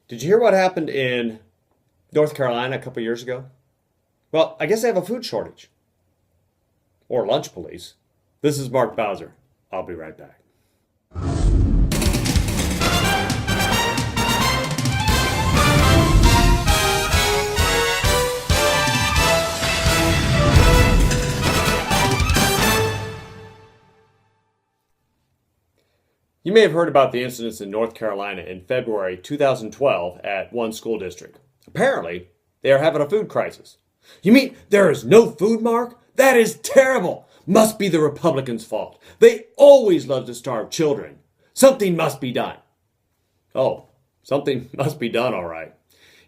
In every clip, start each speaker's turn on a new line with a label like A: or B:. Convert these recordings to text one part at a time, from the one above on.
A: Did you hear what happened in North Carolina a couple years ago? Well, I guess they have a food shortage. Or lunch police. This is Mark Bowser. I'll be right back. You may have heard about the incidents in North Carolina in February 2012 at one school district. Apparently, they are having a food crisis. You mean there is no food, Mark? That is terrible. Must be the Republicans' fault. They always love to starve children. Something must be done. Oh, something must be done, all right.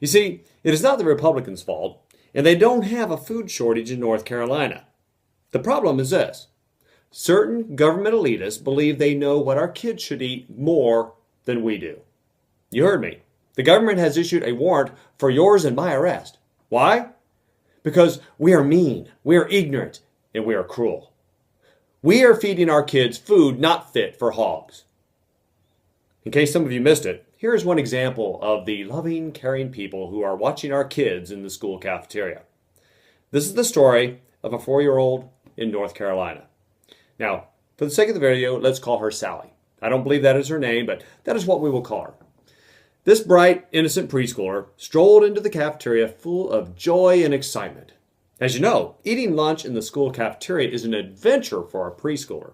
A: You see, it is not the Republicans' fault, and they don't have a food shortage in North Carolina. The problem is this. Certain government elitists believe they know what our kids should eat more than we do. You heard me. The government has issued a warrant for yours and my arrest. Why? Because we are mean, we are ignorant, and we are cruel. We are feeding our kids food not fit for hogs. In case some of you missed it, here is one example of the loving, caring people who are watching our kids in the school cafeteria. This is the story of a 4-year-old in North Carolina. Now, for the sake of the video, let's call her Sally. I don't believe that is her name, but that is what we will call her. This bright, innocent preschooler strolled into the cafeteria full of joy and excitement. As you know, eating lunch in the school cafeteria is an adventure for a preschooler.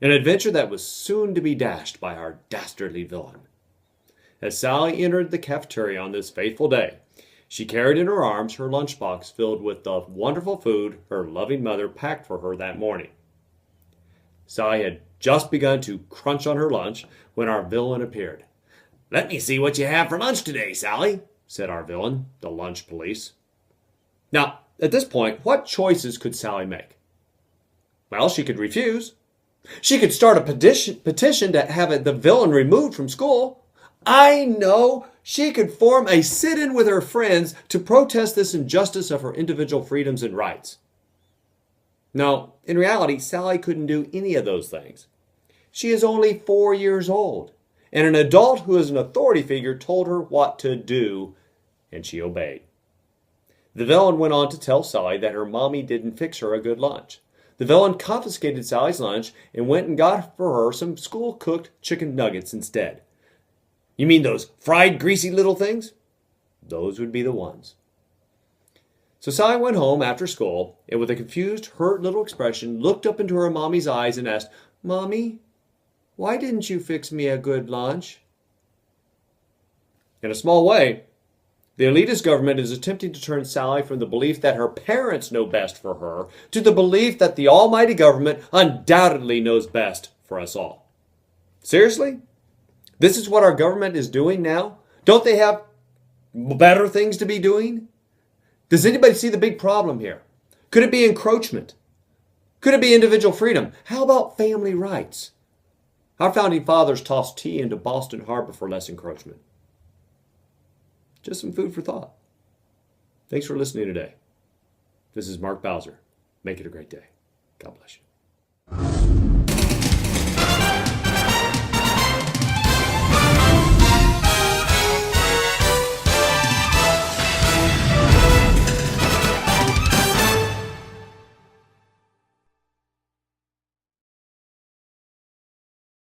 A: An adventure that was soon to be dashed by our dastardly villain. As Sally entered the cafeteria on this fateful day, she carried in her arms her lunchbox filled with the wonderful food her loving mother packed for her that morning. Sally had just begun to crunch on her lunch when our villain appeared. "Let me see what you have for lunch today, Sally," said our villain, the lunch police. Now, at this point, what choices could Sally make? Well, she could refuse. She could start a petition to have the villain removed from school. I know, she could form a sit-in with her friends to protest this injustice of her individual freedoms and rights. No, in reality, Sally couldn't do any of those things. She is only 4 years old, and an adult who is an authority figure told her what to do, and she obeyed. The villain went on to tell Sally that her mommy didn't fix her a good lunch. The villain confiscated Sally's lunch and went and got for her some school-cooked chicken nuggets instead. You mean those fried, greasy little things? Those would be the ones. So Sally went home after school and with a confused, hurt little expression looked up into her mommy's eyes and asked, "Mommy, why didn't you fix me a good lunch?" In a small way, the elitist government is attempting to turn Sally from the belief that her parents know best for her to the belief that the almighty government undoubtedly knows best for us all. Seriously? This is what our government is doing now? Don't they have better things to be doing? Does anybody see the big problem here? Could it be encroachment? Could it be individual freedom? How about family rights? Our founding fathers tossed tea into Boston Harbor for less encroachment. Just some food for thought. Thanks for listening today. This is Mark Bowser. Make it a great day. God bless you.